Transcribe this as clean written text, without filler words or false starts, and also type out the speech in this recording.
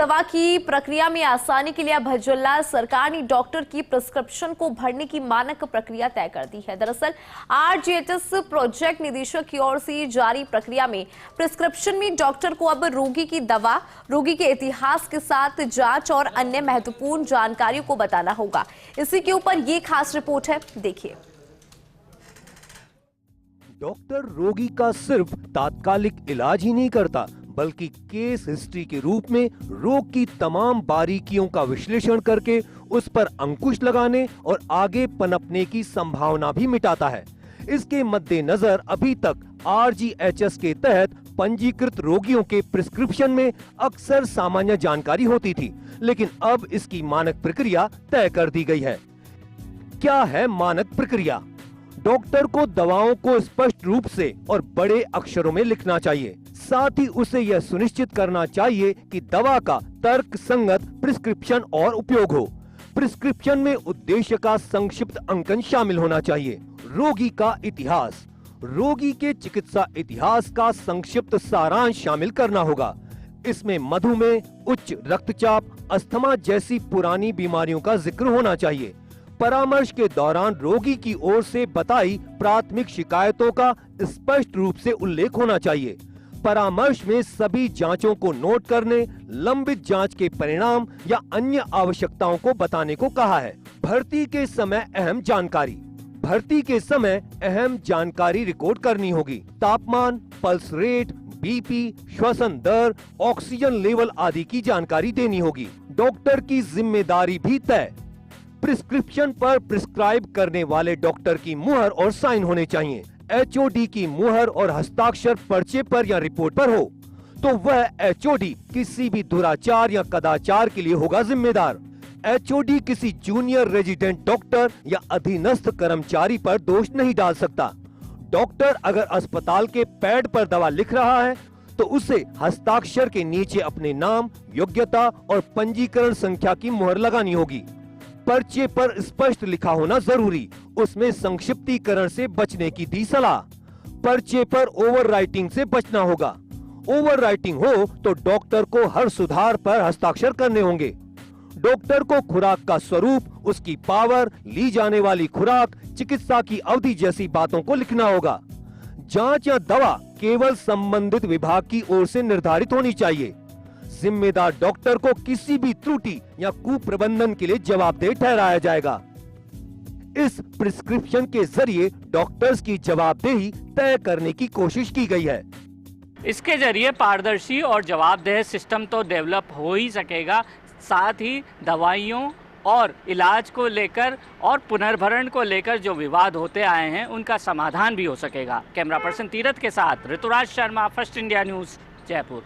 दवा की प्रक्रिया में आसानी के लिए अब भज्जोल्लाल सरकार ने डॉक्टर की प्रिस्क्रिप्शन को भरने की मानक प्रक्रिया तय कर दी है। दरअसल आरजीएचएस प्रोजेक्ट निदेशक की ओर से जारी प्रक्रिया में प्रिस्क्रिप्शन में डॉक्टर को अब रोगी की दवा, रोगी के इतिहास के साथ जांच और अन्य महत्वपूर्ण जानकारियों को बताना होगा। इसी के ऊपर ये खास रिपोर्ट है, देखिए। डॉक्टर रोगी का सिर्फ तात्कालिक इलाज ही नहीं करता, बल्कि केस हिस्ट्री के रूप में रोग की तमाम बारीकियों का विश्लेषण करके उस पर अंकुश लगाने और आगे पनपने की संभावना भी मिटाता है। इसके मद्देनजर अभी तक आरजीएचएस के तहत पंजीकृत रोगियों के प्रिस्क्रिप्शन में अक्सर सामान्य जानकारी होती थी, लेकिन अब इसकी मानक प्रक्रिया तय कर दी गई है। क्या है मानक प्रक्रिया? डॉक्टर को दवाओं को स्पष्ट रूप से और बड़े अक्षरों में लिखना चाहिए। साथ ही उसे यह सुनिश्चित करना चाहिए कि दवा का तर्क संगत प्रिस्क्रिप्शन और उपयोग हो। प्रिस्क्रिप्शन में उद्देश्य का संक्षिप्त अंकन शामिल होना चाहिए। रोगी का इतिहास, रोगी के चिकित्सा इतिहास का संक्षिप्त सारांश शामिल करना होगा। इसमें मधुमेह, उच्च रक्तचाप, अस्थमा जैसी पुरानी बीमारियों का जिक्र होना चाहिए। परामर्श के दौरान रोगी की ओर से बताई प्राथमिक शिकायतों का स्पष्ट रूप से उल्लेख होना चाहिए। परामर्श में सभी जांचों को नोट करने, लंबित जांच के परिणाम या अन्य आवश्यकताओं को बताने को कहा है। भर्ती के समय अहम जानकारी, भर्ती के समय अहम जानकारी रिकॉर्ड करनी होगी। तापमान, पल्स रेट, बीपी, श्वसन दर, ऑक्सीजन लेवल आदि की जानकारी देनी होगी। डॉक्टर की जिम्मेदारी भी तय। प्रिस्क्रिप्शन पर प्रिस्क्राइब करने वाले डॉक्टर की मुहर और साइन होने चाहिए। एचओडी की मुहर और हस्ताक्षर पर्चे पर या रिपोर्ट पर हो तो वह एचओडी किसी भी दुराचार या कदाचार के लिए होगा जिम्मेदार। एचओडी किसी जूनियर रेजिडेंट डॉक्टर या अधीनस्थ कर्मचारी पर दोष नहीं डाल सकता। डॉक्टर अगर अस्पताल के पैड पर दवा लिख रहा है तो उसे हस्ताक्षर के नीचे अपने नाम, योग्यता और पंजीकरण संख्या की मुहर लगानी होगी। पर्चे पर स्पष्ट लिखा होना जरूरी, उसमें संक्षिप्तीकरण से बचने की दी सलाह। पर्चे पर ओवर राइटिंग से बचना होगा। ओवर राइटिंग हो तो डॉक्टर को हर सुधार पर हस्ताक्षर करने होंगे। डॉक्टर को खुराक का स्वरूप, उसकी पावर, ली जाने वाली खुराक, चिकित्सा की अवधि जैसी बातों को लिखना होगा। जांच या दवा केवल संबंधित विभाग की ओर से निर्धारित होनी चाहिए। जिम्मेदार डॉक्टर को किसी भी त्रुटि या कुप्रबंधन के लिए जवाबदेह ठहराया जाएगा। इस प्रिस्क्रिप्शन के जरिए डॉक्टर्स की जवाबदेही तय करने की कोशिश की गई है। इसके जरिए पारदर्शी और जवाबदेह सिस्टम तो डेवलप हो ही सकेगा, साथ ही दवाइयों और इलाज को लेकर और पुनर्भरण को लेकर जो विवाद होते आए हैं उनका समाधान भी हो सकेगा। कैमरा पर्सन तीरथ के साथ Rituraj Sharma, First India News, Jaipur.